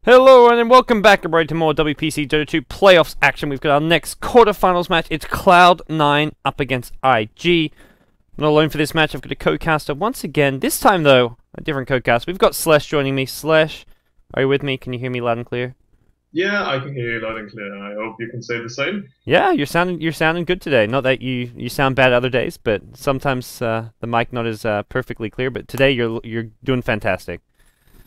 Hello and welcome back everybody to more WPC Dota 2 playoffs action. We've got our next quarterfinals match. It's Cloud9 up against IG. I'm not alone for this match. I've got a co-caster once again. This time though, a different co-caster. We've got Slash joining me. Slash, are you with me? Can you hear me loud and clear? Yeah, I can hear you loud and clear. I hope you can say the same. Yeah, you're sounding good today. Not that you sound bad other days, but sometimes the mic not as perfectly clear. But today you're doing fantastic.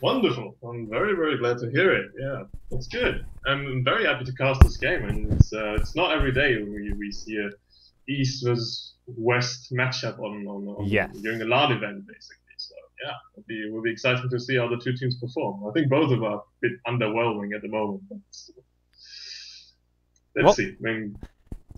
Wonderful. I'm very, very glad to hear it. Yeah, that's good. I'm very happy to cast this game, and it's not every day we see a East versus West matchup Yes. during a LAN event, basically. So yeah, it'll be exciting to see how the two teams perform. I think both of them are a bit underwhelming at the moment. But let's Well, see. I mean,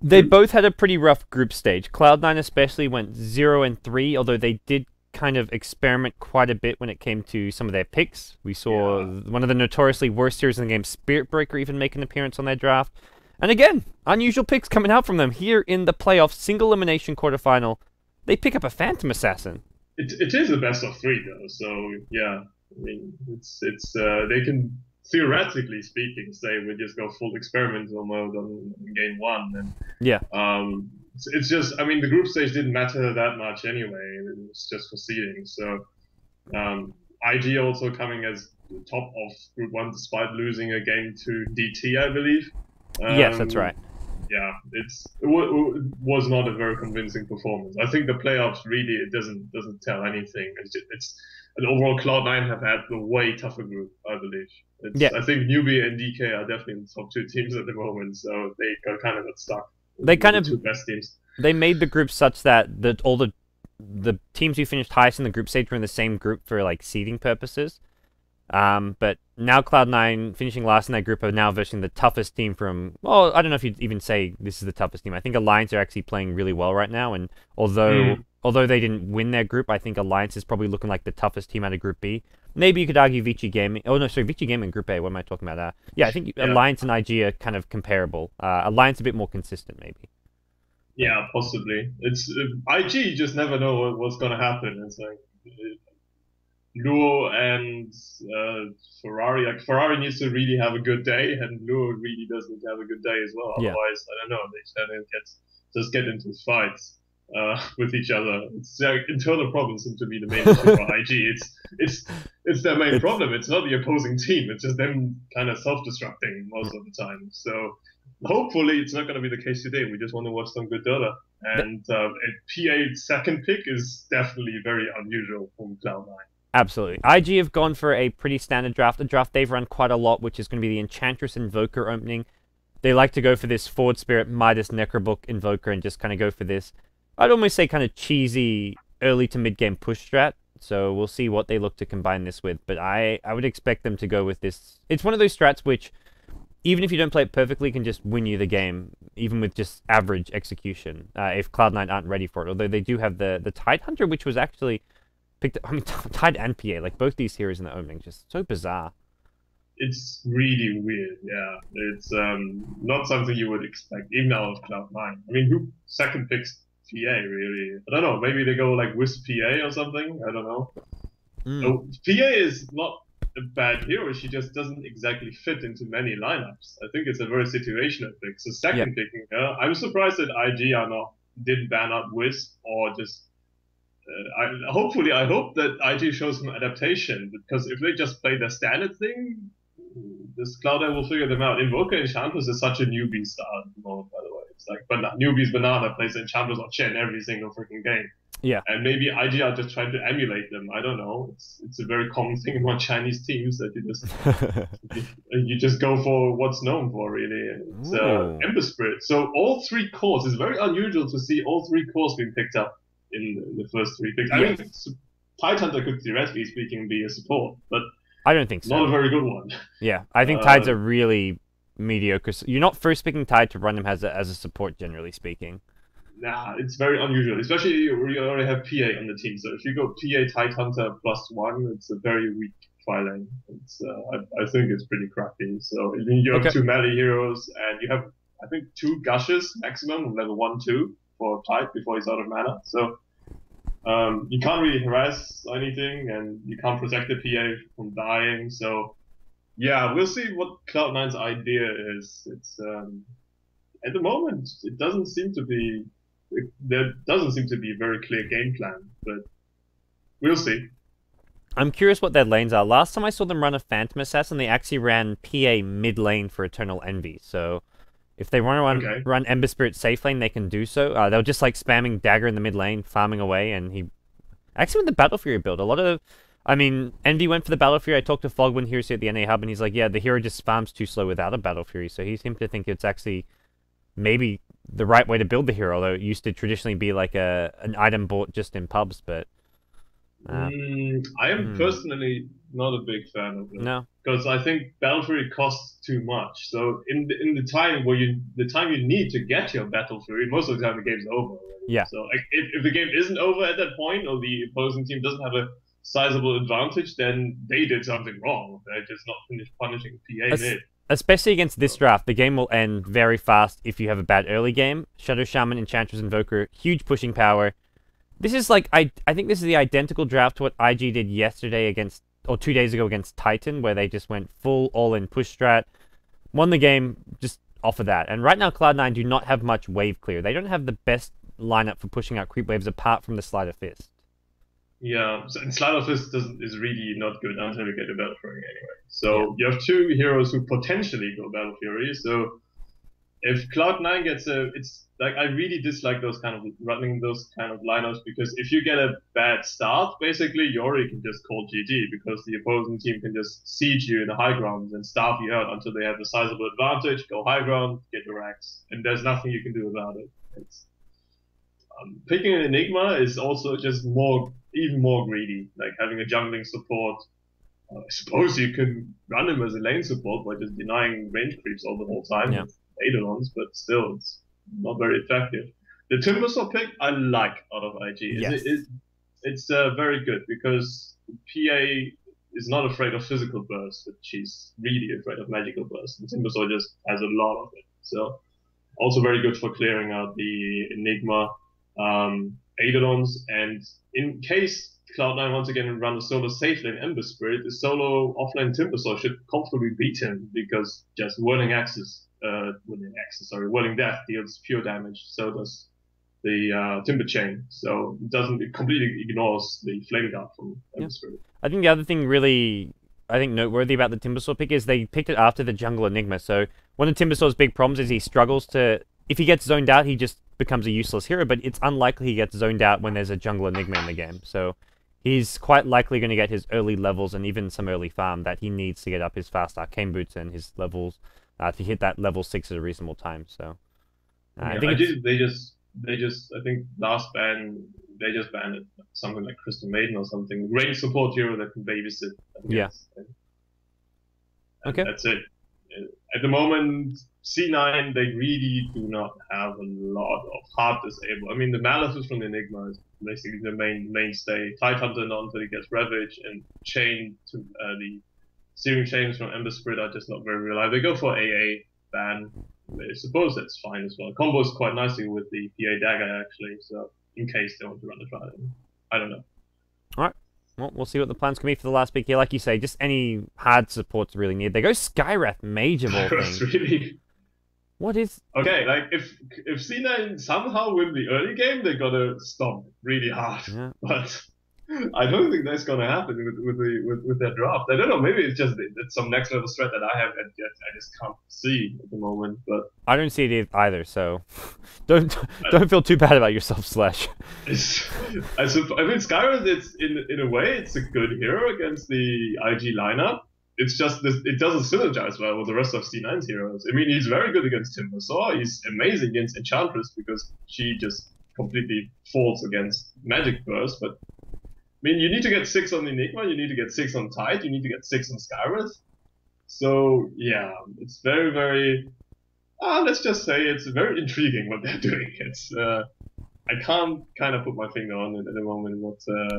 they both had a pretty rough group stage. Cloud9 especially went 0-3, although they did kind of experiment quite a bit when it came to some of their picks. We saw one of the notoriously worst heroes in the game, Spirit Breaker, even make an appearance on their draft. And again, unusual picks coming out from them here in the playoffs, single elimination quarterfinal. They pick up a Phantom Assassin. it is a best of three though, so yeah. I mean, it's they can theoretically speaking say we just go full experimental mode on game one, and Yeah. it's just I mean the group stage didn't matter that much anyway. It was just for seeding. So IG also coming as the top of group one despite losing a game to DT, I believe. Yes, that's Um, right. yeah, it was not a very convincing performance. I think the playoffs really it doesn't tell anything. It's an overall Cloud9 have had the way tougher group, I believe. Yeah, I think Newbie and DK are definitely the top two teams at the moment, so they kind of got stuck. they kind The of two best teams. they made the group such that all the teams who finished highest in the group stage were in the same group for like seeding purposes. But now Cloud9 finishing last in that group are now versing the toughest team from, well, I don't know if you'd even say this is the toughest team. I think Alliance are actually playing really well right now, and although they didn't win their group, I think Alliance is probably looking like the toughest team out of Group B. Maybe you could argue Vici Gaming. Oh no, sorry, Vici Gaming Group A. What am I talking about? Yeah, I think Yeah, Alliance and IG are kind of comparable. Alliance a bit more consistent, maybe. yeah, possibly. It's IG. You just never know what's gonna happen. It's like Luo and Ferrari. Like Ferrari needs to really have a good day, and Luo really does need to have a good day as well. Yeah. Otherwise, I don't know. They just get into fights with each other. It's like internal problems seem to be the main issue for IG. It's their main problem. It's not the opposing team. It's just them kind of self-destructing most of the time. So hopefully, it's not going to be the case today. We just want to watch some good Dota. And a PA second pick is definitely very unusual from Cloud9. Absolutely. IG have gone for a pretty standard draft, a draft they've run quite a lot, which is going to be the Enchantress Invoker opening. They like to go for this Forward Spirit, Midas, Necrobook, Invoker, and just kind of go for this, I'd almost say kind of cheesy early to mid-game push strat. So we'll see what they look to combine this with. But I would expect them to go with this. It's one of those strats which, even if you don't play it perfectly, can just win you the game, even with just average execution, if Cloud9 aren't ready for it. Although they do have the Tidehunter, which was actually picked up, I mean, Tide and PA, like both these heroes in the opening, just so bizarre. It's really weird, yeah. It's not something you would expect, even out of Cloud9. I mean, who second picks PA, really? I don't know, maybe they go like Wisp PA or something? I don't know. Oh, PA is not a bad hero, she just doesn't exactly fit into many lineups. I think it's a very situational pick. So second picking her, I'm surprised that IG are not didn't ban out Wisp or just I hope that IG shows some adaptation because if they just play the standard thing, this Cloud9 will figure them out. Invoker Enchantress is such a newbie star at the moment, by the way. It's like newbies banana plays Enchantress on Chen every single freaking game. Yeah. And maybe IG are just trying to emulate them. I don't know. It's a very common thing among Chinese teams that you just go for what's known for really. It's Ember Spirit. So all three cores is very unusual to see all three cores being picked up in the first three picks. I mean, Tidehunter could theoretically speaking be a support, but I don't think so. Not a very good one. Yeah, I think Tides are really mediocre. You're not first picking Tide to run him as a support, generally speaking. Nah, it's very unusual, especially you already have PA on the team. So if you go PA Tidehunter +1, it's a very weak filing. It's I think it's pretty crappy. So you have two melee heroes, and you have I think 2 gushes maximum, level 1, 2 for Tide before he's out of mana. So you can't really harass anything, and you can't protect the PA from dying. So Yeah, we'll see what Cloud9's idea is. It's at the moment it doesn't seem to be there doesn't seem to be a very clear game plan, but we'll see. I'm curious what their lanes are. Last time I saw them run a Phantom Assassin, they actually ran PA mid lane for Eternal Envy. So if they want to Okay. run Ember Spirit safe lane, they can do so. They were just like spamming Dagger in the mid lane, farming away, and he actually with the Battle Fury build. A lot of, I mean, Envy went for the Battle Fury. I talked to Fog when he was here at the NA Hub, and he's like, yeah, the hero just farms too slow without a Battle Fury. So he seemed to think it's actually maybe the right way to build the hero, although it used to traditionally be like an item bought just in pubs, but I am hmm, personally not a big fan of it no, because I think Battle Fury costs too much. So in the time where the time you need to get your Battle Fury, most of the time the game's over already. yeah. So like if the game isn't over at that point or the opposing team doesn't have a sizable advantage, then they did something wrong. They're just not finished punishing PA Es- mid. Especially against this So, draft, the game will end very fast if you have a bad early game. Shadow Shaman, Enchantress, Invoker, huge pushing power. This is like I think this is the identical draft to what IG did yesterday against or 2 days ago against Titan, where they just went full all-in push strat, won the game just off of that. And right now, Cloud9 do not have much wave clear. They don't have the best lineup for pushing out creep waves apart from the Sleight of Fist. yeah, so, and Slide of Fist is really not good until you get a Battle Fury anyway. Yeah. So you have two heroes who potentially go Battle Fury. So if Cloud9 gets it's like I really dislike those kind of running those kind of lineups because if you get a bad start, basically Yori can just call GG because the opposing team can just siege you in the high ground and starve you out until they have a sizable advantage, go high ground, get your racks, and there's nothing you can do about it. It's picking an Enigma is also just even more greedy, like having a jungling support. I suppose you can run him as a lane support by just denying range creeps all the whole time Yeah. with Eidolons, but still, it's not very effective. The Timbersaw pick I like out of IG. Yes. It's very good because PA is not afraid of physical burst, but she's really afraid of magical burst. And Timbersaw just has a lot of it. So also very good for clearing out the Enigma Eidolons. And in case Cloud9 once again run a solo safe lane Ember Spirit, the solo offlane Timbersaw should comfortably beat him because just whirling death deals pure damage. So does the Timber Chain. So it completely ignores the Flame Guard from Yeah. Ember Spirit. I think the other thing really, I think noteworthy about the Timbersaw pick is they picked it after the Jungle Enigma. So one of Timbersaw's big problems is he struggles to, if he gets zoned out, he just becomes a useless hero. But it's unlikely he gets zoned out when there's a Jungle Enigma in the game. So he's quite likely going to get his early levels and even some early farm that he needs to get up his fast arcane boots and his levels to hit that level 6 at a reasonable time. So I Yeah, think I it's did. They just. I think last ban they just banned it, something like Crystal Maiden or something. Range support hero that can babysit. I yeah. guess, and Okay. that's it. At the moment, C9 they really do not have a lot of hard disable. I mean, the Malithus from Enigma is basically the mainstay. Tidehunter not until he gets Ravage and Chain to the Searing Chains from Ember Spirit are just not very reliable. They go for AA ban. I suppose that's fine as well. Combos quite nicely with the PA dagger actually. So in case they want to run the trial, I don't know. All right. Well, we'll see what the plans can be for the last pick here. Like you say, just any hard supports really needed. They go Skywrath Mage of all It's things. really What is... okay. Like if C9 somehow win the early game, they gotta stomp really hard. Yeah. But I don't think that's gonna happen with that draft. I don't know. Maybe it's just it's some next level threat that I haven't yet. I just can't see at the moment. But I don't see it either, so don't I, don't feel too bad about yourself, Slash. it's, I mean, Skyrim. It's in a way, it's a good hero against the IG lineup. It's just this, it doesn't synergize well with the rest of C9's heroes. I mean, he's very good against Timbersaw. He's amazing against Enchantress because she just completely falls against Magic Burst. But I mean, you need to get 6 on Enigma, you need to get 6 on Tide, you need to get 6 on Skywrath. So yeah, it's very, very. Let's just say it's very intriguing what they're doing. It's I can't kind of put my finger on it at the moment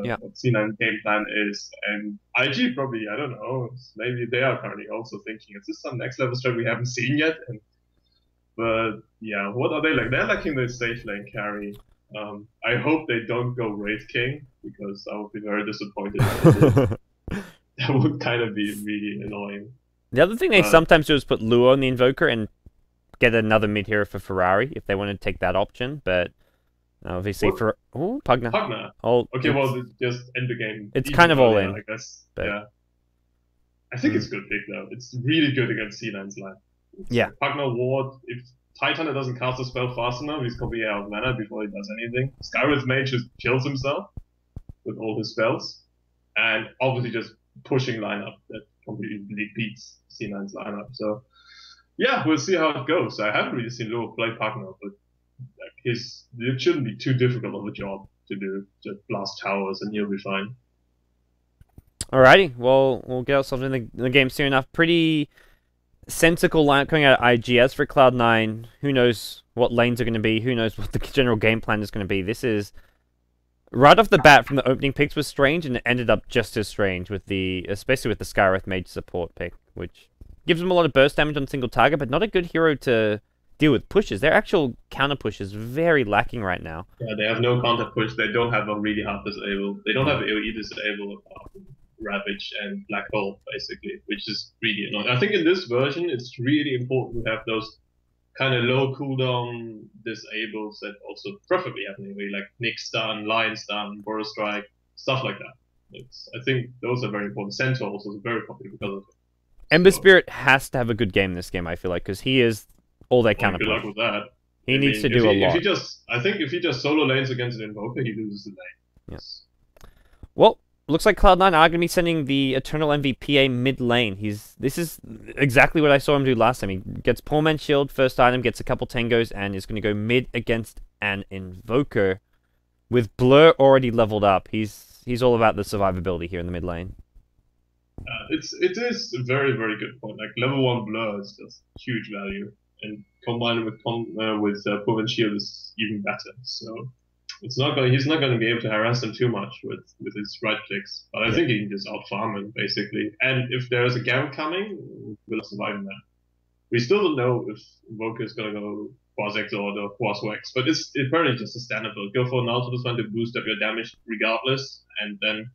Yeah. what C9 game plan is, and IG probably I don't know. Maybe they are currently also thinking, is this some next level strat we haven't seen yet? But yeah, what are they like? They're lacking the safe lane carry. I hope they don't go Wraith King because I would be very disappointed if they did. That would kind of be really annoying. The other thing they sometimes do is put Luo on the Invoker and get another mid hero for Ferrari if they want to take that option, but obviously for Pugna. Pugna. Oh, okay, well, just end the game. It's kind of all in, I guess. But, yeah. I think it's a good pick though. It's really good against C9's line. Yeah. Pugna Ward, if Titan doesn't cast a spell fast enough, he's completely out of mana before he does anything. Skywrath Mage just kills himself with all his spells. And obviously just pushing lineup that completely beats C9's lineup. So yeah, we'll see how it goes. I haven't really seen Luo play Pugna, but it shouldn't be too difficult of a job to do. Just blast towers and he'll be fine. Alrighty, well, we'll get ourselves in the game soon enough. Pretty sensical lineup coming out of IG. As for Cloud9, who knows what lanes are going to be, who knows what the general game plan is going to be. This is, right off the bat from the opening picks was strange, and it ended up just as strange, with especially with the Skywrath Mage support pick, which gives them a lot of burst damage on a single target, but not a good hero to deal with pushes. Their actual counter push is very lacking right now. Yeah, they have no counter push. They don't have a really hard disable. They don't have AoE disable apart from Ravage and Black Hole, basically, which is really annoying. I think in this version, it's really important to have those kind of low cooldown disables that also preferably have AoE, like Nick stun, Lion stun, Burrow strike, stuff like that. I think those are very important. Centaur also is very popular because of it. Ember Spirit has to have a good game in this game, I feel like, because he is all their counter push. Good luck with that. He needs to do a lot. I think if he just solo lanes against an Invoker, he loses the lane. Yes. Well, looks like Cloud9 are going to be sending the Eternal MVPA mid lane. This is exactly what I saw him do last time. He gets Poor Man's Shield, first item, gets a couple Tangos, and is going to go mid against an Invoker. With Blur already leveled up, he's all about the survivability here in the mid lane. It is a very, very good point. Like, level 1 Blur is just huge value. And combined with Poor Man's Shield is even better. So he's not going to be able to harass them too much with his right clicks. But I think he can just out-farm him, basically. And if there's a Garen coming, we'll survive that. We still don't know if Invoker is going to go Quas-Exort or Quas-Wex, but it's apparently just a standard build. Go for an Nautilus one to boost up your damage regardless, and then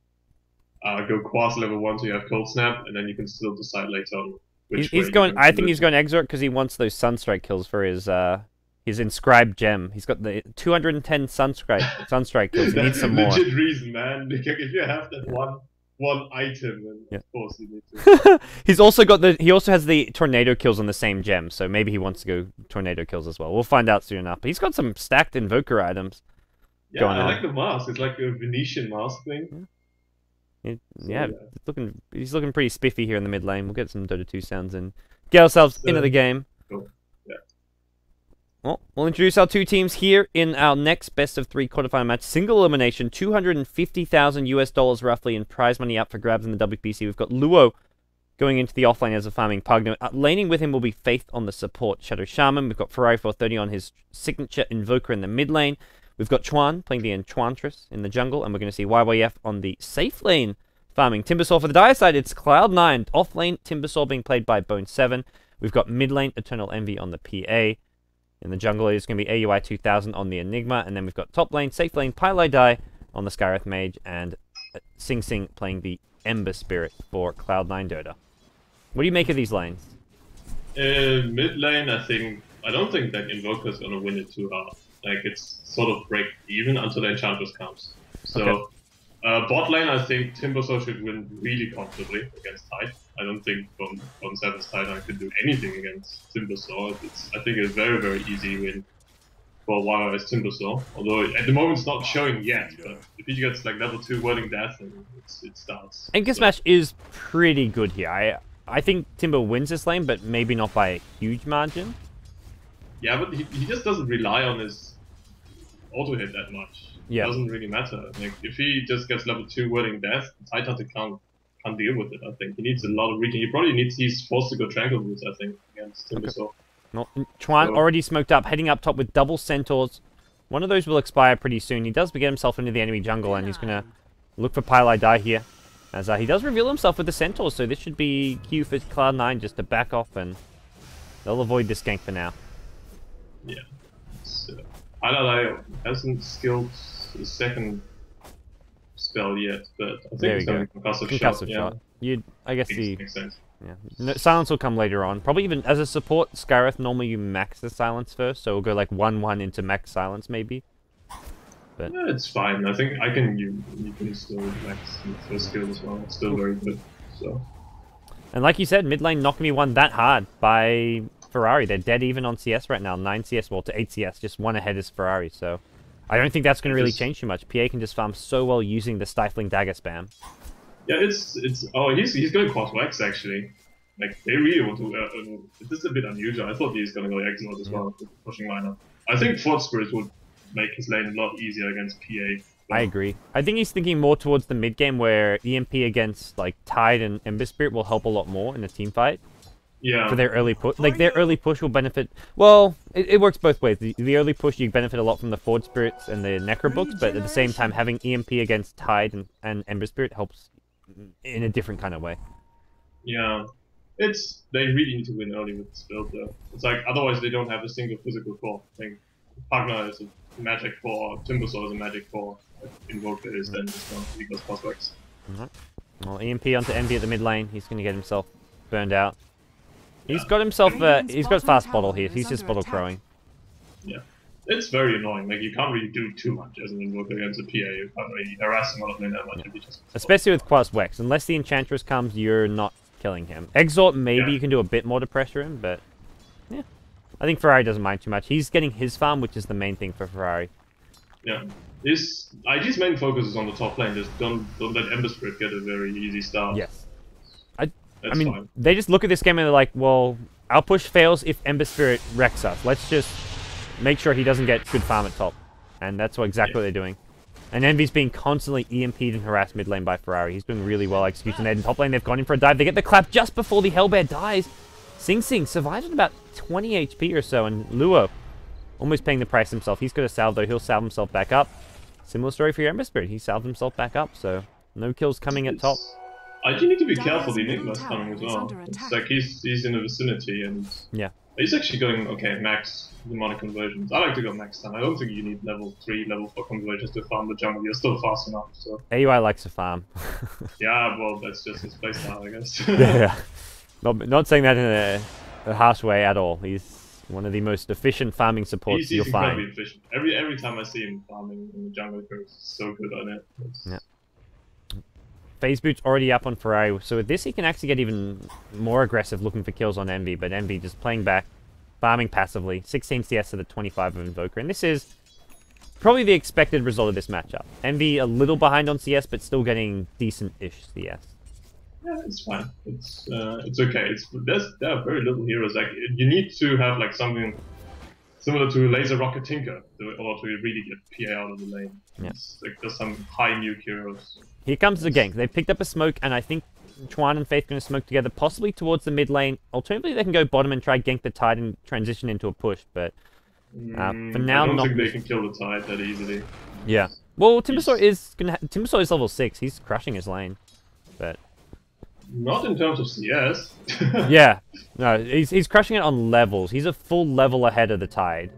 go Quas level 1 so you have Cold Snap, and then you can still decide later on. I think he's going Exort because he wants those Sunstrike kills for his inscribed gem. He's got the 210 Sunstrike kills. He needs some more. Legit reason, man. If you have that one item, then of course you need to. He also has the tornado kills on the same gem, so maybe he wants to go tornado kills as well. We'll find out soon enough. But he's got some stacked Invoker items. Yeah, I like the mask. It's like a Venetian mask thing. He's looking pretty spiffy here in the mid lane. We'll get some Dota 2 sounds and get ourselves into the game. Cool. Yeah. Well, we'll introduce our two teams here in our next best of 3 quarterfinal match. Single elimination, $250,000 roughly in prize money up for grabs in the WPC. We've got Luo going into the offlane as a farming Pugna. Laning with him will be Faith on the support Shadow Shaman. We've got Ferrari 430 on his signature Invoker in the mid lane. We've got Chuan playing the Enchantress in the jungle, and we're going to see YYF on the safe lane farming Timbersaw. For the dire side, it's Cloud9. Off lane, Timbersaw being played by Bone7. We've got mid lane, Eternal Envy on the PA. In the jungle, it's going to be AUI 2000 on the Enigma, and then we've got top lane, safe lane, Pylai Dai on the Skywrath Mage, and Sing Sing playing the Ember Spirit for Cloud9 Dota. What do you make of these lanes? Mid lane, I don't think that Invoker's going to win it too hard. Like, it's sort of break even until the Enchantress comes. So, bot lane, I think Timbersaw should win really comfortably against Tide. I don't think Bone7's Tide could do anything against Timbersaw. I think it's a very, very easy win for YY's Timbersaw. Although, at the moment, it's not showing yet. But if he gets, like, level 2 Whirling Death, then it starts. And Smash is pretty good here. I think Timber wins this lane, but maybe not by a huge margin. Yeah, but he just doesn't rely on his auto hit that much. Yeah. It doesn't really matter. Like, if he just gets level 2 Whirling Death, Tidehunter can't deal with it, I think. He needs a lot of regen. He's forced to go Tranquil Boots, I think, against Timbersaw. Okay. Well, Chuan already smoked up, heading up top with double Centaurs. One of those will expire pretty soon. He does get himself into the enemy jungle, and he's going to look for Pylai Dai here. As he does reveal himself with the Centaurs, so this should be cue for Cloud9 just to back off, and they'll avoid this gank for now. Yeah. Pylai hasn't skilled his second spell yet, but I think he's having Concussive Shot. I guess makes sense. Yeah, no, silence will come later on. Probably even as a support, Skywrath, normally you max the silence first, so we'll go like 1-1 into max silence maybe. But yeah, it's fine. I think I can you can still max the first skill as well. It's still very good. So. And like you said, mid lane not gonna be won that hard by Ferrari. They're dead even on CS right now. 9 CS, well to 8 CS, just one ahead is Ferrari. So I don't think that's gonna really change too much. PA can just farm so well using the stifling dagger spam. Yeah, it's oh he's going cross Wax actually. Like they really want to. This is a bit unusual. I thought he's gonna go Exort as well, pushing lineup. I think Fort Spirit would make his lane a lot easier against PA. I agree. I think he's thinking more towards the mid game where EMP against like Tide and Ember Spirit will help a lot more in a team fight. Yeah. For their early push, like their early push will benefit. Well, it works both ways. The early push you benefit a lot from the Ford Spirits and the Necro books, but at the same time having EMP against Tide and Ember Spirit helps in a different kind of way. Yeah. They really need to win early with this build though. It's like otherwise they don't have a single physical core. Like Pagna is a magic core, Timbersaw is a magic core. Invoker is then just going to because Cosworks. Well, EMP onto Envy at the mid lane. He's going to get himself burned out. He's got himself. He's got fast bottle here. He's just bottle crowing. Yeah, it's very annoying. Like you can't really do too much as an invoker against a PA. You can't really harass him out of lane that much. Especially with Quaswex. Unless the Enchantress comes, you're not killing him. Exort, maybe you can do a bit more to pressure him, but yeah. I think Ferrari doesn't mind too much. He's getting his farm, which is the main thing for Ferrari. Yeah. IG's main focus is on the top lane. Just don't let Ember Spirit get a very easy start. Yes. I mean, fine. They just look at this game and they're like, well, our push fails if Ember Spirit wrecks us. Let's just make sure he doesn't get good farm at top. And that's what they're doing. And Envy's being constantly EMP'd and harassed mid lane by Ferrari. He's doing really well executing that. In top lane, they've gone in for a dive. They get the clap just before the Hellbear dies. Sing Sing survives with about 20 HP or so, and Luo almost paying the price himself. He's got a salve though. He'll salve himself back up. Similar story for your Ember Spirit. He salved himself back up, so no kills coming at top. I do need to be careful. The Enigma's coming as well. It's like he's in the vicinity and yeah, he's actually going max demonic conversions. I like to go max 10. I don't think you need level 3, level 4 conversions to farm the jungle. You're still fast enough. So AUI likes to farm. Yeah, well that's just his playstyle, I guess. Yeah. Not saying that in a harsh way at all. He's one of the most efficient farming supports you'll find. He's incredibly efficient. Every time I see him farming in the jungle, he's so good on it. Yeah. Phase Boot's already up on Ferrari, so with this he can actually get even more aggressive looking for kills on Envy, but Envy just playing back, farming passively. 16 CS to the 25 of Invoker, and this is probably the expected result of this matchup. Envy a little behind on CS, but still getting decent-ish CS. Yeah, it's fine. It's okay. There are very little heroes. Like you need to have like something similar to Laser Rocket Tinker in order to really get PA out of the lane. Yeah. It's like there's some high nuke heroes. Here comes the gank. They've picked up a smoke, and I think Chuan and Faith are going to smoke together, possibly towards the mid lane. Alternatively, they can go bottom and try gank the Tide and transition into a push, but for now, I don't think they can kill the Tide that easily. Yeah. Well, Timbersaw is level 6. He's crushing his lane, but not in terms of CS. Yeah. No, he's crushing it on levels. He's a full level ahead of the Tide.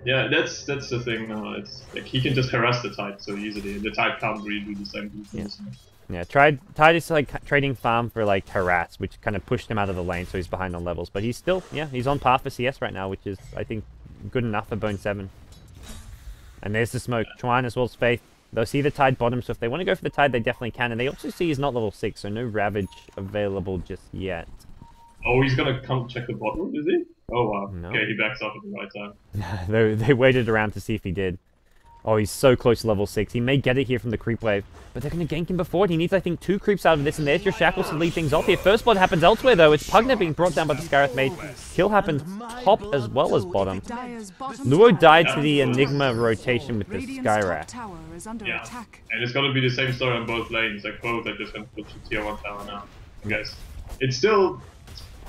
Yeah, that's the thing. It's like he can just harass the Tide so easily, and the Tide can't really do the same thing. Yeah, Tide is like trading farm for like harass, which kind of pushed him out of the lane, so he's behind on levels. But he's still, he's on par for CS right now, which is, I think, good enough for Bone 7. And there's the smoke. Chuan as well as Faith. They'll see the Tide bottom, so if they want to go for the Tide, they definitely can. And they also see he's not level 6, so no Ravage available just yet. Oh, he's gonna come check the bottom, is he? Oh wow. No. Okay, he backs off at the right time. They waited around to see if he did. Oh, he's so close to level 6. He may get it here from the creep wave, but they're going to gank him before it. He needs, I think, 2 creeps out of this, and there's your shackles to lead things off here. First blood happens elsewhere, though. It's Pugna being brought down by the Skywrath Mage. Kill happens top as well as bottom. Luo died to the Enigma rotation with the Skywrath. Yeah, and it's going to be the same story on both lanes. Like, both are just going to put the tier 1 tower now. Guys, it's still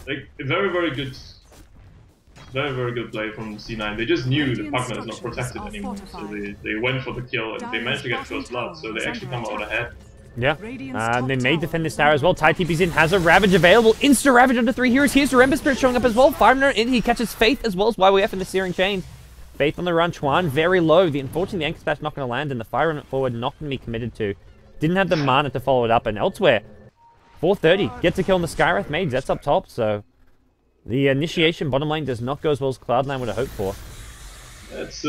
like a very, very good play from C9. They just knew the Pugna is not protected anymore, so they went for the kill and they managed to get first blood, so they actually come out ahead. Yeah, they may defend this tower as well. Tide TP's in, has a Ravage available. Insta Ravage under 3 heroes. Here's the Ember Spirit showing up as well. Fireman in, he catches Faith as well as YWF in the Searing Chains. Faith on the run, Chuan very low. Unfortunately, the Anchor Splash not going to land, and the Fire Run forward not going to be committed to. Didn't have the mana to follow it up, and elsewhere, 430. Gets a kill on the Skywrath Mage. That's up top, so... The initiation bottom lane does not go as well as Cloud9 would have hoped for. It's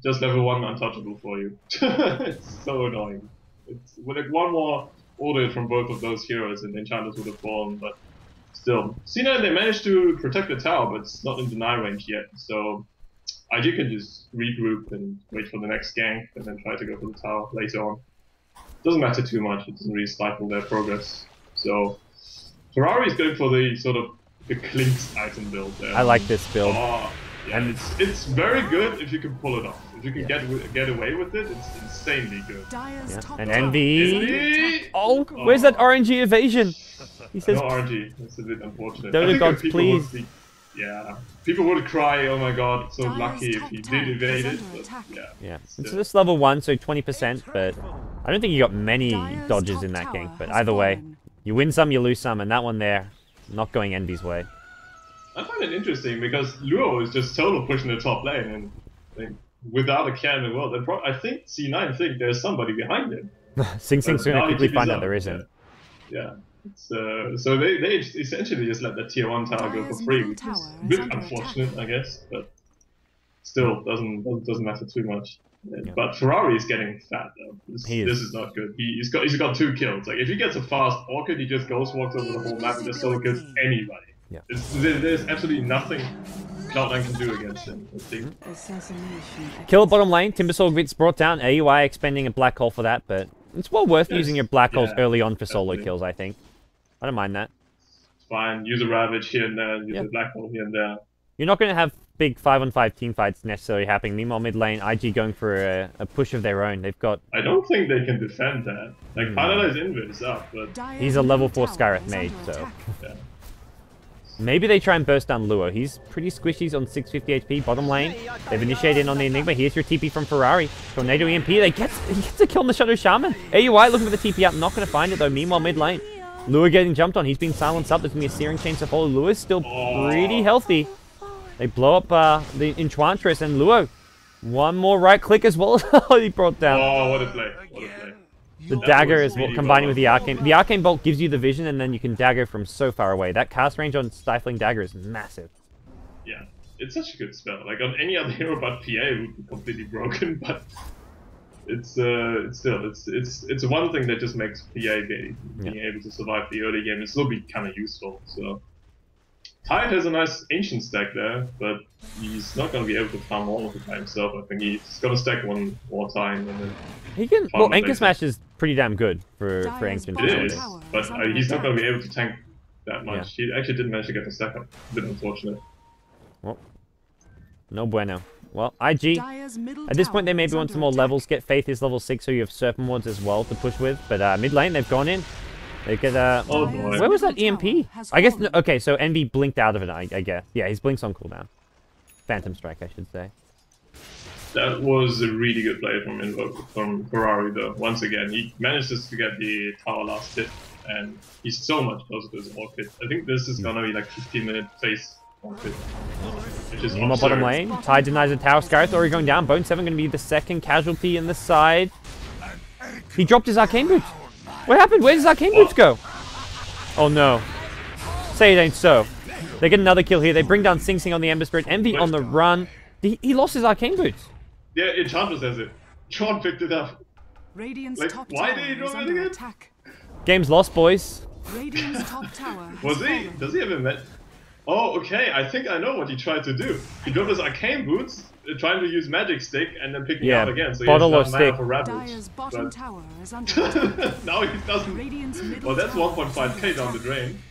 just level 1 untouchable for you. It's so annoying. It's with like one more order from both of those heroes and the enchanters would have fallen, but still. C9, they managed to protect the tower, but it's not in deny range yet, so IG can just regroup and wait for the next gank and then try to go for the tower later on. Doesn't matter too much, it doesn't really stifle their progress. So Ferrari is going for the sort of the Clinks item build there. I like this build. Oh, yeah, and it's very good if you can pull it off. If you can get away with it, it's insanely good. Yeah. And Envy. Oh, where's that RNG evasion? He says, no RNG. That's a bit unfortunate. Dota gods, please. Yeah, people would cry, oh my god, so lucky if he did evade it, but yeah. It's this level 1, so 20%, but I don't think you got many dodges in that gank, but either way, you win some, you lose some, and that one there, not going Envy's way. I find it interesting because Luo is just solo pushing the top lane, and like, without a care in the world, and I think C9 think there's somebody behind him. Sing Sing's gonna quickly find out there isn't. Yeah. So they essentially just let the tier 1 tower go for free, which is a bit unfortunate, I guess, but still doesn't matter too much. Yeah. But Ferrari is getting fat though. This is not good. He's got 2 kills. Like if he gets a fast orchid, he just ghost walks over the whole map and just solo kills anybody. Yeah. There's absolutely nothing Cloud9 can do against him. I think. Kill bottom lane. Timbersaw gets brought down. AUI expending a black hole for that, but it's well worth using your black holes early on for solo kills. I think. I don't mind that. It's fine. Use a Ravage here and there, use a Black Hole here and there. You're not going to have big 5-on-5 team fights necessarily happening. Meanwhile, mid lane, IG going for a push of their own. They've got... I don't think they can defend that. Like, Paradise Invis is up, but... He's a level 4 Skywrath Mage, so... Yeah. Maybe they try and burst down Luo. He's pretty squishy. He's on 650 HP. Bottom lane, they've initiated in on the Enigma. Here's your TP from Ferrari. Tornado EMP. He gets a kill on the Shadow Shaman. AUI looking for the TP out. Not going to find it, though. Meanwhile, mid lane. Lua getting jumped on. He's been silenced up. There's going to be a Searing Chain to follow. Lua's still pretty healthy. They blow up the Enchantress and Luo. One more right click as well. He brought down. Oh, what a play. What a play. The dagger is really combining with the Arcane. The Arcane Bolt gives you the vision and then you can dagger from so far away. That cast range on Stifling Dagger is massive. Yeah, it's such a good spell. Like on any other hero but PA it would be completely broken, but it's still it's one thing that just makes PA being able to survive the early game and still be kind of useful. So Tide has a nice ancient stack there, but he's not going to be able to farm all of it by himself. I think he's going to stack one more time and then he can. Well, Anchor Smash is pretty damn good for ancient. It is, but he's not going to be able to tank that much. Yeah. He actually didn't manage to get the stack up. A bit unfortunate. Well, no bueno. Well, IG, at this point they maybe want some more levels. Get Faith is level 6, so you have Serpent Wards as well to push with. But mid lane, they've gone in. They get, oh boy. Where was that EMP? I guess, okay, so Envy blinked out of it, I guess. Yeah, his blink's on cooldown. Phantom Strike, I should say. That was a really good play from Ferrari, though. Once again, he managed to get the tower last hit, and he's so much closer to his Orchid. I think this is gonna be like 15-minute phase. More bottom lane. Tide denies the tower. Scarith already going down. Bone 7 going to be the second casualty in the side. He dropped his Arcane Boots. What happened? Where does Arcane Boots go? Oh no. Say it ain't so. They get another kill here. They bring down Sing Sing on the Ember Spirit. Envy on the run. He lost his Arcane Boots. Yeah, Enchantress has it. Sean picked it up. Like, why did he drop it again? Game's lost, boys. Was he? Does he have a met? Oh, okay. I think I know what he tried to do. He got his Arcane Boots, trying to use Magic Stick, and then picking out again. So bottle he or stick. For Ravage. But... now he doesn't. Well, that's 1.5k down the drain.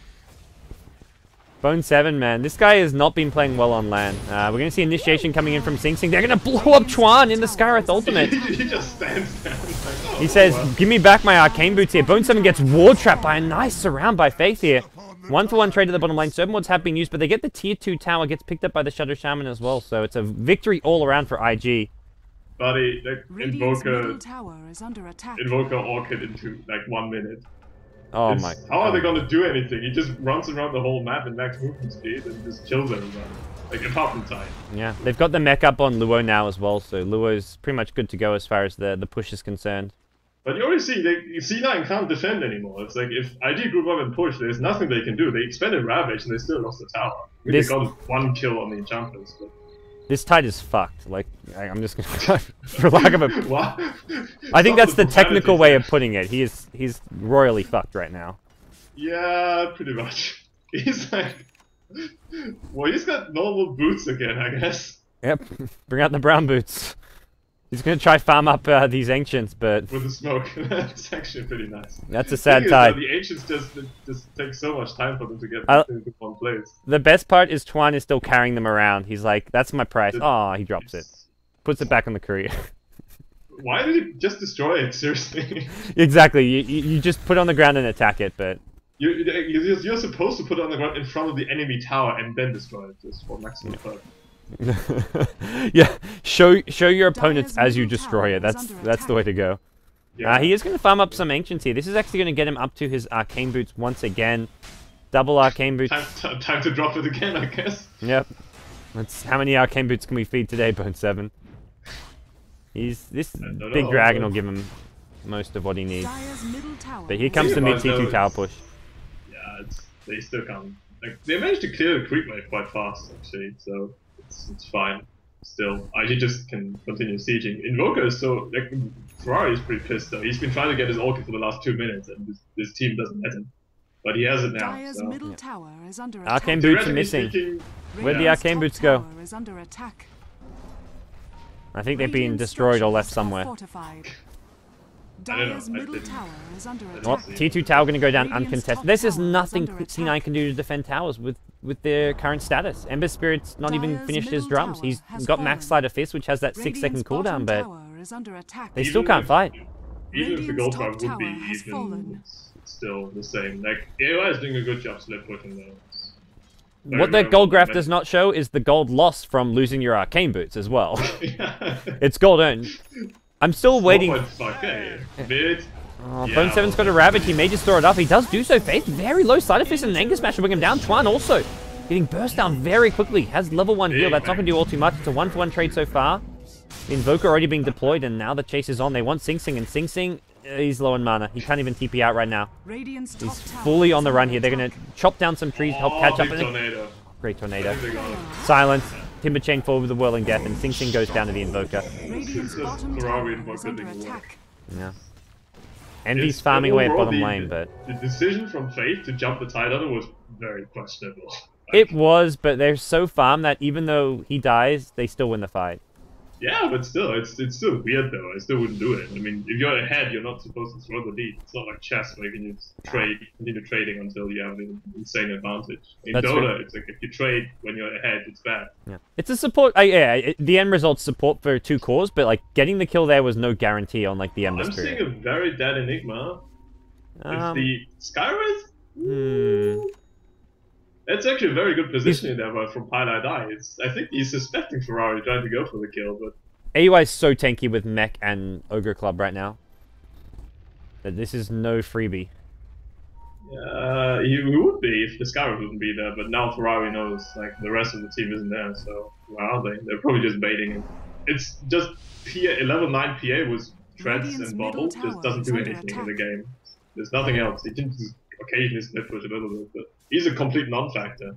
Bone 7, man. This guy has not been playing well on LAN. We're going to see initiation coming in from Sing Sing. They're going to blow up Chuan in the Skywrath ultimate. He just stands there. Like, oh, he says, give me back my Arcane Boots here. Bone 7 gets ward trapped by a nice surround by Faith here. 1-for-1 trade at the bottom lane. Serpent Wards have been used, but they get the tier 2 tower. Gets picked up by the Shadow Shaman as well. So it's a victory all around for IG. Buddy, Invoker Orchid into like 1 minute. Oh my! How are they gonna do anything? He just runs around the whole map in max movement speed and just kills everybody. Like apart from Tide. Yeah, they've got the mech up on Luo now as well, so Luo's pretty much good to go as far as the push is concerned. But you already see, C9 can't defend anymore. It's like if IG group up and push, there's nothing they can do. They expended Ravage and they still lost the tower. I mean, they got 1 kill on the enchantments. But... This tide is fucked. Like, I'm just gonna, for lack of a... What? I think that's the technical way of putting it. He's royally fucked right now. Yeah, pretty much. He's like... Well, he's got normal boots again, I guess. Yep, bring out the brown boots. He's gonna try farm up these ancients, but... With the smoke. That's actually pretty nice. That's a sad tide. The ancients just take so much time for them to get into one place. The best part is Twan is still carrying them around. He's like, that's my price. Oh, he drops it. Puts it back on the courier. Why did he just destroy it, seriously? Exactly, you just put it on the ground and attack it, but... You're supposed to put it on the ground in front of the enemy tower and then destroy it, just for maximum effect. Yeah, show your opponents as you destroy it. That's the way to go. Yeah. He is going to farm up some ancients here. This is actually going to get him up to his arcane boots once again. Double arcane boots. Time to drop it again, I guess. Yep. How many arcane boots can we feed today, Bone 7? This big dragon will give him most of what he needs. But here comes the mid T2 tower push. Yeah, they still can't. Like, they managed to clear the creep wave quite fast, actually, so it's fine. Still, IG just can continue sieging. Invoker is so... Like, Ferrari is pretty pissed, though. He's been trying to get his ulti for the last 2 minutes, and this team doesn't let him. But he has it now, so... Middle tower is under arcane boots are missing. Where'd the arcane boots go? I think they've been destroyed or left somewhere. I don't know. Well, T2 tower going to go down uncontested. This is nothing C9 can do to defend towers with their current status. Ember Spirit's not even finished his drums. He's got Max Sleight of Fist, which has that 6-second cooldown, but they still can't fight. Even if the gold drive would be even, it's still the same. Like, AOI is doing a good job split pushing though. What the gold graph does not show is the gold lost from losing your arcane boots as well. It's gold earned. I'm still waiting. Bone 7's got a Ravage. He may just throw it up. He does do so. Faith, very low side of fist and an Anger Smash to bring him down. Twan also getting burst down very quickly. Has level 1 heal. That's not going to do all too much. It's a 1-for-1 trade so far. The Invoker already being deployed, and now the chase is on. They want Sing Sing, and Sing Sing, he's low on mana. He can't even TP out right now. He's fully on the run here. They're going to chop down some trees, help catch up. Tornado. Great tornado. Silence. Timber Chain forward with the Whirling Death, and Sing Sing goes down to the Invoker. Yeah. Envy's farming away at bottom lane, but... The decision from Faith to jump the Tidal was very questionable. It was, but they're so farmed that even though he dies, they still win the fight. Yeah, but still, it's still weird though. I still wouldn't do it. I mean, if you're ahead, you're not supposed to throw the lead. It's not like chess where you can just continue trading until you have an insane advantage. In Dota, it's like if you trade when you're ahead, it's bad. Yeah, it's a support. The end result's support for 2 cores, but like getting the kill there was no guarantee on like the Ember Spirit. I'm seeing a very dead Enigma. It's the Skywrath. That's actually a very good positioning there from Pilot Eye. I think he's suspecting Ferrari trying to go for the kill, but... AUI is so tanky with Mech and Ogre Club right now that this is no freebie. He would be if the Skywrath wouldn't be there, but now Ferrari knows like the rest of the team isn't there, so where are they? They're probably just baiting him. It's just level 9 PA was Treads and Bubble, just doesn't do anything in the game. There's nothing else. He can just occasionally split push a little bit, but he's a complete non-factor.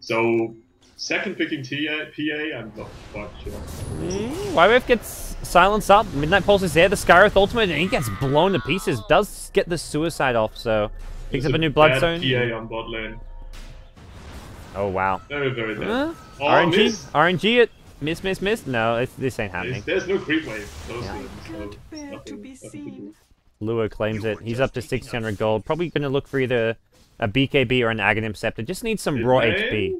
So, second picking PA, I'm not quite sure. YWF gets silenced up. Midnight Pulse is there. The Skywrath ultimate, and he gets blown to pieces. Does get the suicide off, so picks up a new Bloodstone. PA on bot lane. Oh wow. Very, very dead. RNG it. Miss. No, this ain't happening. There's no creep wave close to him, so to be seen. Luo claims it. He's up to 600 gold. Probably going to look for either a BKB or an Aghanim Scepter. Just needs some raw HP.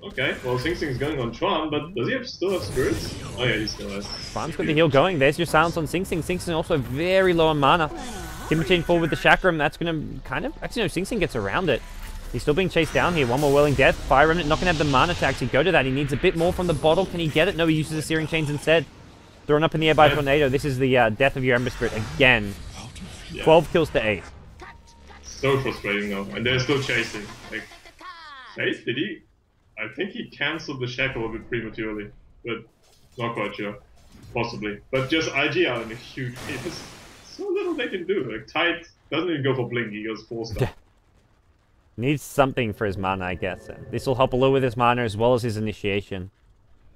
Okay, well, Sing Sing's going on Tron, but does he still have spirits? Oh yeah, he still has. Tron's got the heal going. There's your silence on Sing Sing. Sing Sing also very low on mana. Timber Chain forward with the Chakram. That's going to kind of... Actually, no, Sing Sing gets around it. He's still being chased down here. One more Whirling Death. Fire Remnant not going to have the mana to actually go to that. He needs a bit more from the bottle. Can he get it? No, he uses the Searing Chains instead. Thrown up in the air by Tornado. This is the death of your Ember Spirit again. 12 kills to 8. So frustrating though, and they're still chasing. Like, Faith, did he? I think he cancelled the Shackle a bit prematurely, but not quite sure. Possibly. But just IG out in a huge they can do. Like Tide doesn't even go for blink; he goes 4-star. Needs something for his mana, I guess. This will help a little with his mana as well as his initiation.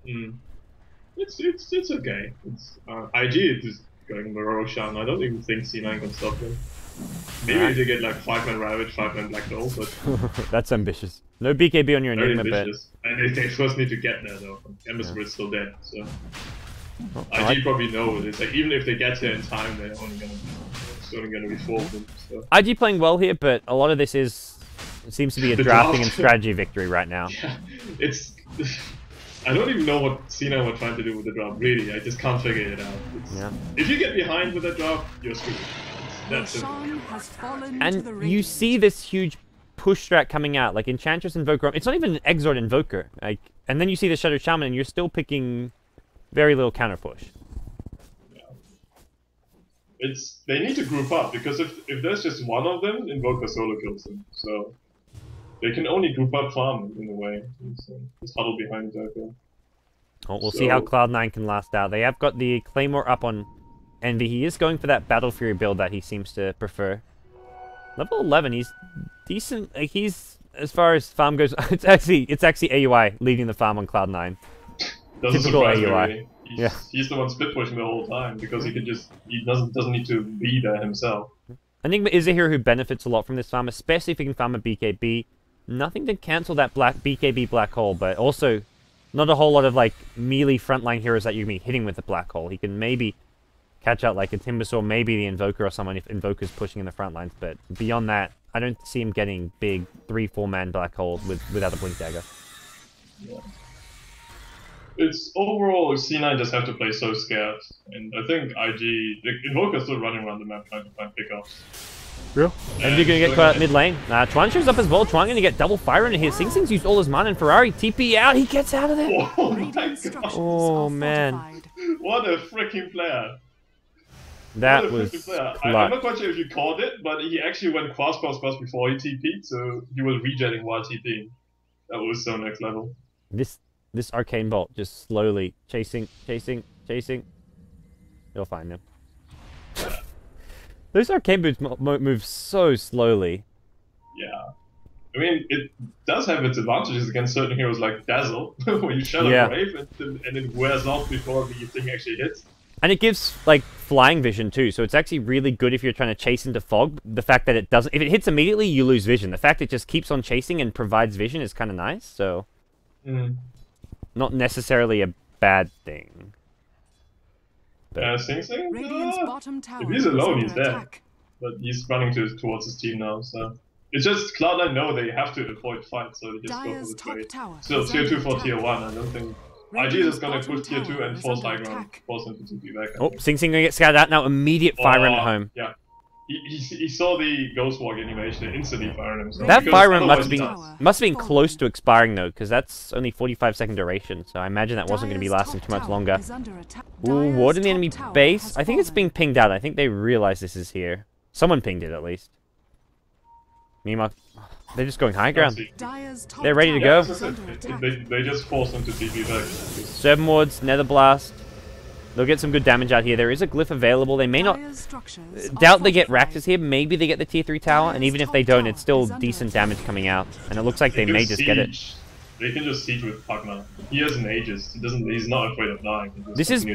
It's okay. It's IG is just going Maroshan. I don't even think C9 can stop them. Maybe they get like 5-man Ravage, 5-man Black Hole, but that's ambitious. No BKB on your Enigma, but and they first need to get there though. Emissary is still dead, so IG probably know it's like even if they get there in time, they're only gonna be 4 of them. So. IG playing well here, but a lot of this seems to be a drafting and strategy victory right now. Yeah, it's. I don't even know what C9 were trying to do with the draft. Really, I just can't figure it out. If you get behind with that draft, you're screwed. That's it. And you see this huge push strat coming out, like Enchantress Invoker. It's not even an Exort Invoker. Like, and then you see the Shadow Shaman, and you're still picking very little counter push. Yeah. They need to group up because if there's just one of them, Invoker solo kills them. So they can only group up farm in a way. Just huddle behind Zerko. Oh, we'll see how Cloud9 can last out. They have got the Claymore up on Envy. He is going for that Battle Fury build that he seems to prefer. Level 11, he's decent. Like he's, as far as farm goes, it's actually AUI leading the farm on Cloud9. Typical AUI. He's the one split pushing the whole time because he doesn't need to be there himself. Enigma is a hero who benefits a lot from this farm, especially if he can farm a BKB. Nothing to cancel that BKB Black Hole, but also not a whole lot of like melee frontline heroes that you can be hitting with the Black Hole. He can maybe catch out like a Timbersaw, maybe the Invoker or someone if Invoker's pushing in the front lines, but beyond that, I don't see him getting big 3-4 man Black Holes without a Blink Dagger. Yeah. It's overall, C9 just have to play so scared, and I think IG, the Invoker's still running around the map trying to find pickups. Real? And you're gonna get caught out mid lane. Chuan shows up as well. Chuan gonna get double fire into here. Sing Sing's used all his mana, and Ferrari TP out. He gets out of there. Oh my god! Oh man! What a freaking player! That was clutch. I'm not quite sure if you called it, but he actually went cross before he TP'd, so he was regenerating while TP'ing. That was so next level. This Arcane Bolt just slowly chasing. You'll find him. Those Arcane Boots move so slowly. Yeah. I mean, it does have its advantages against certain heroes like Dazzle, where you Shadow Brave and it wears off before the thing actually hits. And it gives, like, flying vision, too, so it's actually really good if you're trying to chase into fog. The fact that it doesn't... If it hits immediately, you lose vision. The fact it just keeps on chasing and provides vision is kind of nice, so... Not necessarily a bad thing. Sing Sing? If he's alone, he's dead. But he's running towards his team now, so... It's just Cloud9 know they have to avoid fights, so they just go for the trade. Still, tier 2 for tier 1, I don't think... IG is gonna push tier 2 and force high ground, force him to TP back. Oh, Sing Sing gonna get scattered out now, immediate Fire Rim at home. Yeah. He saw the Ghost Walk animation and instantly fired himself. That Fire Rim must have been close to expiring though, because that's only 45-second duration, so I imagine that wasn't going to be lasting too much longer. Ooh, ward in the enemy base. I think it's being pinged out. I think they realize this is here. Someone pinged it at least. Meanwhile, they're just going high ground. They're ready to go. They just force them to TP back. 7 wards, Nether Blast. They'll get some good damage out here. There is a glyph available. They may not... Doubt they get Raktas here. Maybe they get the tier 3 tower. And even if they don't, it's still decent damage coming out. And it looks like they may just get it. They can just siege with Pugna. He has an Aegis. He's not afraid of dying. This is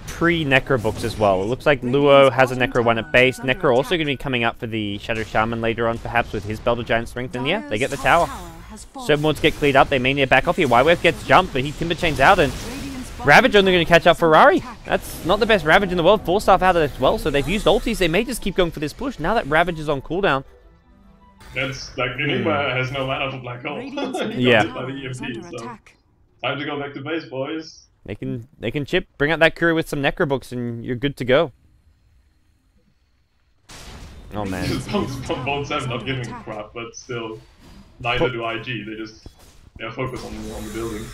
pre-Necro books as well. It looks like Luo has a Necro 1 at base. Necro also going to be coming up for the Shadow Shaman later on, perhaps with his Belt of Giant Strength. And yeah, they get the tower. Servant get cleared up. They may need to back off here. Y-Wave gets jumped, but he Timber Chains out and... Ravage only going to catch up Ferrari. That's not the best Ravage in the world. 4-staff out as well, so they've used ultis. They may just keep going for this push. Now that Ravage is on cooldown. That's like Enigma has no mana for Black Hole. Yeah. So time to go back to base, boys. They can chip, bring out that Courier with some Necro books, and you're good to go. Oh man. Bone 7 not giving a crap, but still, neither do IG. They're focused on the buildings.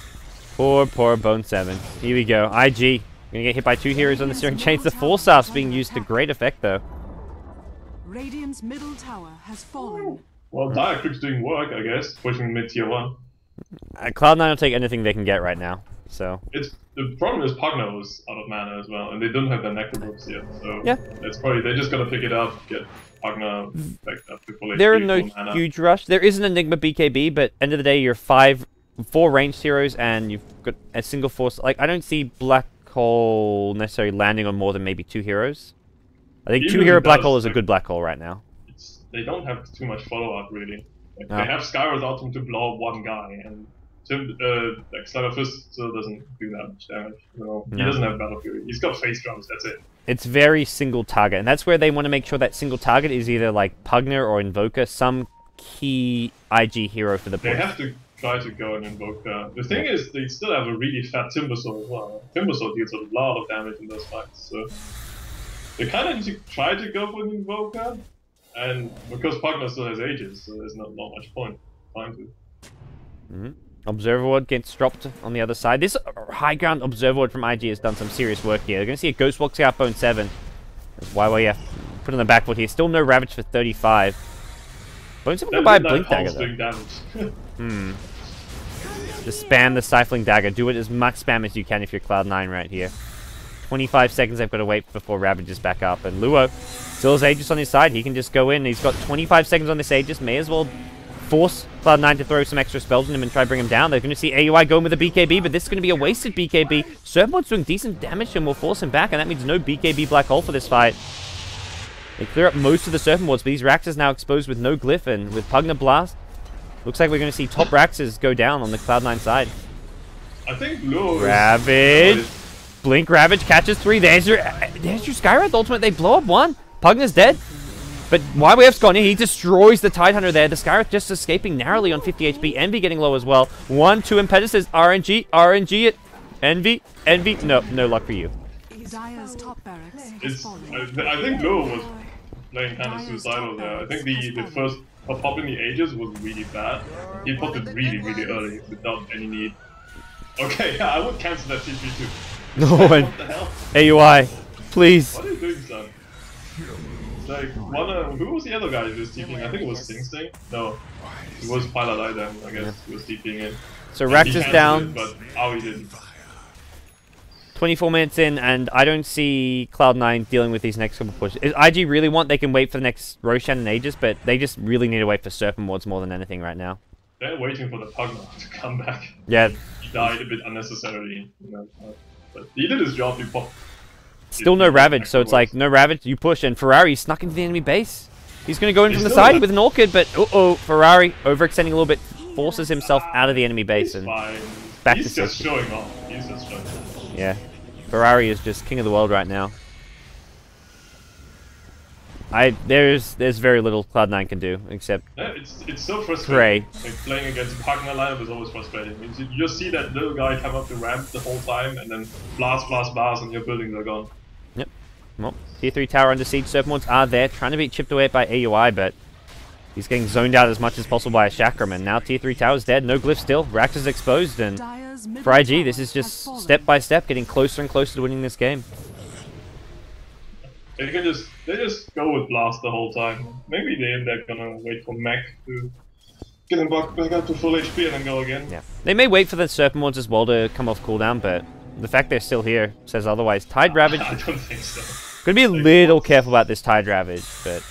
Poor Bone 7. Here we go. IG. Gonna get hit by 2 heroes on the Searing Chains. The 4-staff's being used to great effect, though. Radiant's middle tower has fallen. Well, Diacrypt's doing work, I guess. Pushing mid tier 1. Cloud9 will take anything they can get right now. So the problem is Pugna was out of mana as well, and they don't have their Necrobooks yet. So yeah, it's probably they're just gonna pick it up, get Pugna back up to full they're HP, in no full mana. huge rush. There is an Enigma BKB, but end of the day, you're 4 ranged heroes, and you've got a single force. Like, I don't see Black Hole necessarily landing on more than maybe 2 heroes. I think Even 2 hero if it Black does, Hole is a like, good Black Hole right now. They don't have too much follow-up, really. Like, No. they have Skyward Ultimate to blow up one guy, and like Slammer Fist still doesn't do that much damage. You know? He No. doesn't have Battle Fury. He's got Face Drums, that's it. It's very single target, and that's where they want to make sure that single target is either like Pugner or Invoker, some key IG hero for the They push. have to try to go and invoke that. The thing is, they still have a really fat Timbersaw as well. Timbersaw deals a lot of damage in those fights, so they kind of need to try to go for an Invoker, and because Pugna still has Aegis, so there's not much point trying to. Observer Ward gets dropped on the other side. This high ground Observer Ward from IG has done some serious work here. They're going to see a Ghost Walk Scout Bone 7. That's YYF put on the back foot here. Still no Ravage for 35. Bone 7 can buy a Blink Dagger though. Damage. Just spam the Stifling Dagger. Do it as much spam as you can if you're Cloud9 right here. 25 seconds they've got to wait before Ravage is back up. And Luo still has Aegis on his side. He can just go in. He's got 25 seconds on this Aegis. May as well force Cloud9 to throw some extra spells on him and try to bring him down. They're going to see AUI going with a BKB, but this is going to be a wasted BKB. Serpent's doing decent damage and will force him back, and that means no BKB Black Hole for this fight. They clear up most of the Serpent Wards, but these Raxes now exposed with no Glyph, and with Pugna Blast, looks like we're going to see top Raxes go down on the Cloud9 side. I think Luo Ravage. Blink Ravage catches 3. There's your Skywrath ultimate. They blow up 1. Pugna's dead. But YWF's gone in. He destroys the Tidehunter there. The Skywrath just escaping narrowly on 50 HP. Envy getting low as well. 1-2 Impetuses. RNG it. Envy. No luck for you. Dire's top barracks has It's, fallen. I think Luo was playing kind of suicidal there. I think the first pop in the Aegis was really bad. He popped it really early without any need. Okay, yeah, I would cancel that TP too. No What one. the hell? AUI. Please. What are you doing, son? It's like, who was the other guy who was TPing? I think it was Sing Sing? No, it was Pilot then, I guess, who was TPing in. So And Rax he is canceled down. it, but Aoi didn't. 24 minutes in, and I don't see Cloud9 dealing with these next couple pushes. If IG really want, they can wait for the next Roshan and Aegis, but they just really need to wait for Serpent Wards more than anything right now. They're waiting for the Pugna to come back. Yeah, He died a bit unnecessarily. You know, but he did his job, he popped. still no Ravage, so it's like, no Ravage, you push, and Ferrari snuck into the enemy base. He's going to go in from the side with an Orchid, but Ferrari overextending a little bit, forces himself out of the enemy base, He's and fine. back He's to just safety. showing off. He's just showing off. Yeah, Ferrari is just king of the world right now. There's very little Cloud9 can do, except Yeah, it's so frustrating. pray. Like playing against a Pugna lineup is always frustrating. You just see that little guy come up the ramp the whole time and then blast, and your buildings are gone. Yep. Well, tier 3 tower under siege. Serpent Wards are there, trying to be chipped away by AUI, but he's getting zoned out as much as possible by a Chakram, and now tier 3 tower's dead, no glyph still. Rax is exposed, and Dire's middle for IG, tower this is has just fallen. step by step, getting closer and closer to winning this game. They just go with blast the whole time. Maybe they're gonna wait for Mech to get him back up to full HP and then go again. Yeah. They may wait for the Serpent Wards as well to come off cooldown, but the fact they're still here says otherwise. Tide Ravage, I don't think so. gonna be a little careful about this Tide Ravage, but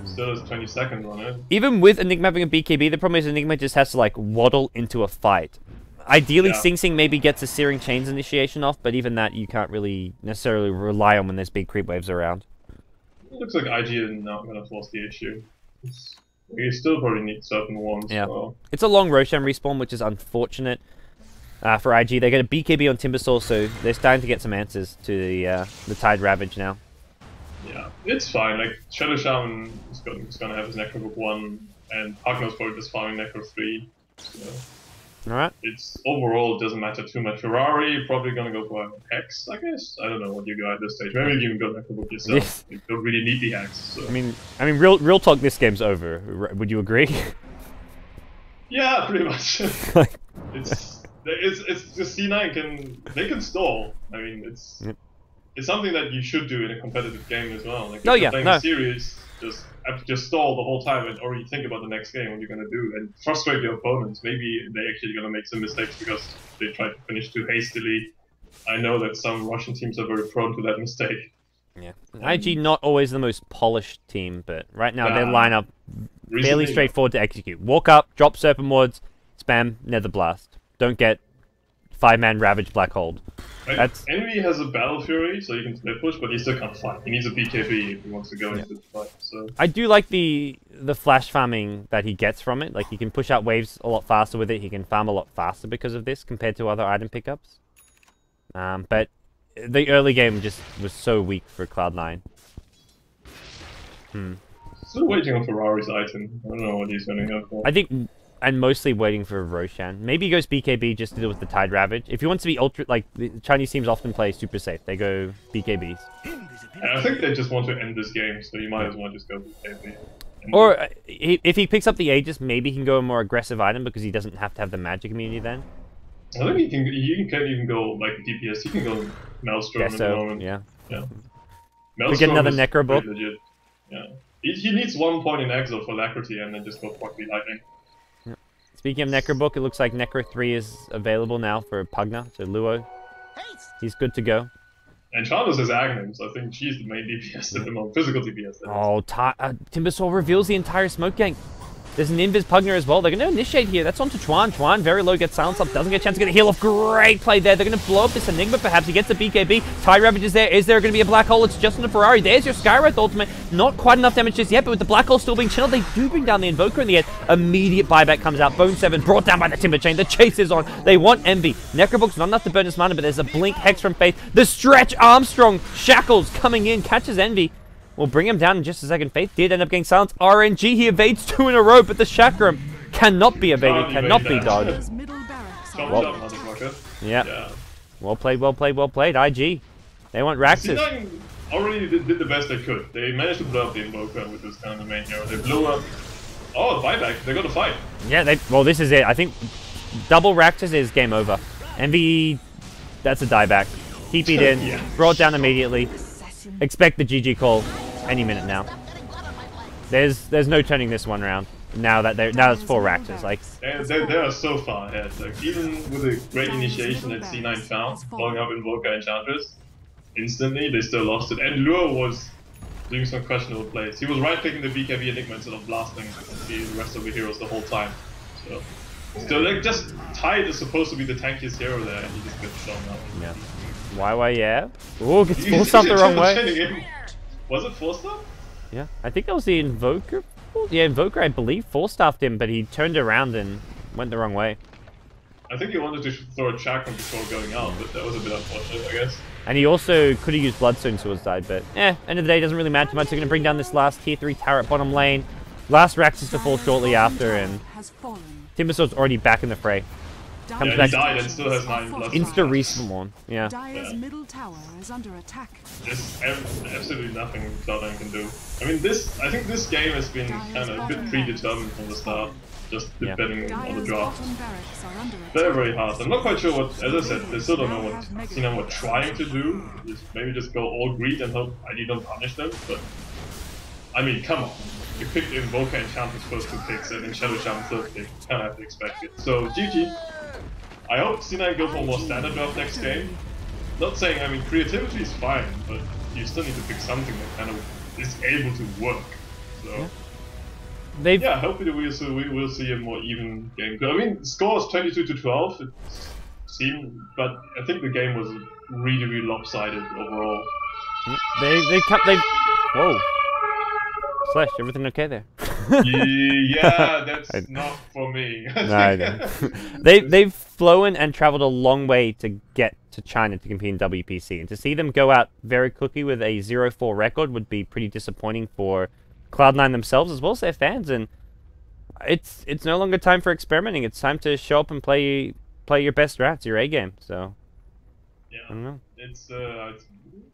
Still has 20 seconds on it. even with Enigma having a BKB, the problem is Enigma just has to like waddle into a fight. Ideally, Yeah. Sing Sing maybe gets a Searing Chains initiation off, but even that you can't really necessarily rely on when there's big creep waves around. It looks like IG is not gonna force the issue. You still probably need certain ones. Yeah. So. It's a long Roshan respawn, which is unfortunate for IG. They get a BKB on Timbersaw, so they're starting to get some answers to the Tide Ravage now. Yeah, it's fine. Like Shadow Shaman is gonna have his Necrobook 1, and Pugna's probably just farming Necro 3. So Alright. it's overall it doesn't matter too much. Ferrari probably gonna go for a Hex, I guess. I don't know what you got at this stage. Maybe you can go Necrobook yourself. Yes. You don't really need the Hex. So. I mean, real talk. This game's over. Would you agree? Yeah, pretty much. Like, it's just C9 can stall. I mean, it's Yep. it's something that you should do in a competitive game as well. Like if Oh, you're yeah, playing no. a series, just stall the whole time and already think about the next game, what you're gonna do, and frustrate your opponents. Maybe they're actually gonna make some mistakes because they tried to finish too hastily. I know that some Russian teams are very prone to that mistake. Yeah, IG not always the most polished team, but right now their Nah. lineup fairly straightforward to execute. Walk up, drop Serpent Wards, spam Nether Blast. Don't get 5-man Ravage Black Hold. That's Envy has a Battle Fury, so he can split push, but he still can't fight. He needs a BKB if he wants to go into the fight. So I do like the flash farming that he gets from it. Like, he can push out waves a lot faster with it. He can farm a lot faster because of this compared to other item pickups. But the early game just was so weak for Cloud9. Still waiting on Ferrari's item. I don't know what he's going to go for. I think, and mostly waiting for Roshan. Maybe he goes BKB just to deal with the Tide Ravage. If he wants to be ultra, like, the Chinese teams often play super safe. They go BKBs. And I think they just want to end this game, so you might as well just go BKB. Or, if he picks up the Aegis, maybe he can go a more aggressive item because he doesn't have to have the magic immunity then. I think he can even go, like, DPS. He can go Maelstrom at the moment. Yeah. Maelstrom we get another is Necro book. legit. Yeah. He needs 1 point in Exile for Alacrity and then just go Proc Lightning. Speaking of Necro book, it looks like Necro 3 is available now for Pugna, so Luo. He's good to go. And Chandler's is Aghanim, so I think she's the main DPS at the moment. Physical DPS. Oh, Timbersaw reveals the entire smoke gank. There's an Invis Pugner as well. They're going to initiate here. That's onto Chuan. Chuan, very low, gets silence up. Doesn't get a chance to get a heal off. Great play there. They're going to blow up this Enigma, perhaps. He gets a BKB. Tide Ravage is there. Is there going to be a Black Hole? It's just on the Ferrari. There's your Skywrath ultimate. Not quite enough damage just yet, but with the Black Hole still being channeled, they do bring down the Invoker in the end. Immediate buyback comes out. Bone 7 brought down by the Timber Chain. The chase is on. They want Envy. Necrobook's not enough to burn his mana, but there's a Blink Hex from Faith. The Stretch Armstrong. Shackles coming in. Catches Envy. We'll bring him down in just a second. Faith did end up getting silenced. RNG, he evades 2 in a row, but the Chakram cannot be evaded, cannot be dodged. Yeah. Well played, well played, well played. IG. They want Raxus. C9 already did the best they could. They managed to blow up the Invoker with this kind of the main hero. They blew up. Oh, buyback. They got to fight. Yeah, well, this is it. I think double Raxus is game over. Envy, that's a dieback. Keep it in. Yeah. Brought down immediately. Expect the GG call any minute now. There's no turning this one around. Now it's 4 Raxus. Like they are so far ahead. Like even with a great initiation that C9 found, blowing up Invoker Enchantress, instantly they still lost it. And Lure was doing some questionable plays. He was right clicking the BKB Enigma instead of blasting the rest of the heroes the whole time. So still, like, just Tide is supposed to be the tankiest hero there, and he just gets shown up. Yeah. Why, yeah. Oh, gets full stop the wrong way. Was it 4-star? Yeah, I think that was the Invoker. Yeah, Invoker, I believe, 4-staffed him, but he turned around and went the wrong way. I think he wanted to throw a Chakram before going out, but that was a bit unfortunate, I guess. And he also could have used Bloodstone Suicide, but end of the day, doesn't really matter too much. They're going to bring down this last tier 3 tower at bottom lane. Last Raxus to fall shortly after, and Timbersaw's already back in the fray. Comes back. He died and still has 9 blood. Insta-respawn, yeah. Dire's middle tower is under attack. There's absolutely nothing Cloud9 can do. I mean, I think this game has been kind of a bit predetermined from the start, just depending on the draft. Very, very hard. I'm not quite sure what, as I said, they still don't know what C9 were trying to do. Maybe just go all greed and hope I don't punish them, but I mean, come on. You picked Invoker and Enchantress first 2 picks and then Shadow Shaman third pick. You kind of have to expect it. So, GG. I hope C9 go for a more standard draft next game. Not saying, I mean, creativity is fine, but you still need to pick something that kind of is able to work. So, yeah, hopefully we will see a more even game. I mean, the score was 22-12. It seemed, but I think the game was really, really lopsided overall. Whoa. Slash, everything okay there? Yeah, that's not for me. No, they've flown and traveled a long way to get to China to compete in WPC, and to see them go out very quickly with a 0-4 record would be pretty disappointing for Cloud9 themselves as well as their fans. And it's no longer time for experimenting. It's time to show up and play your best strats, your A game. So yeah, I don't know. It's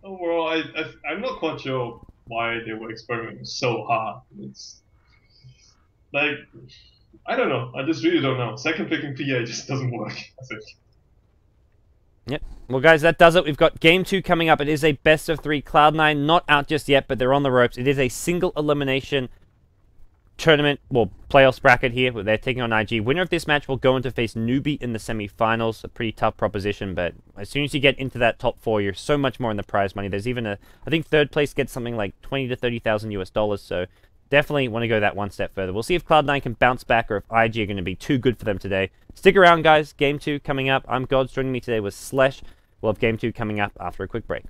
overall, I'm not quite sure why they were experimenting so hard. It's like, I don't know. I just really don't know. Second picking PA just doesn't work, I think. Yep. Well, guys, that does it. We've got Game 2 coming up. It is a best of 3. Cloud9 not out just yet, but they're on the ropes. It is a single elimination tournament, well, playoffs bracket here. They're taking on IG. Winner of this match will go on to face Newbie in the semi-finals. A pretty tough proposition, but as soon as you get into that top 4, you're so much more in the prize money. There's even I think third place gets something like 20 to 30,000 US dollars, so definitely want to go that one step further. We'll see if Cloud9 can bounce back or if IG are going to be too good for them today. Stick around, guys. Game 2 coming up. I'm Gods. Joining me today was Slesh. We'll have Game 2 coming up after a quick break.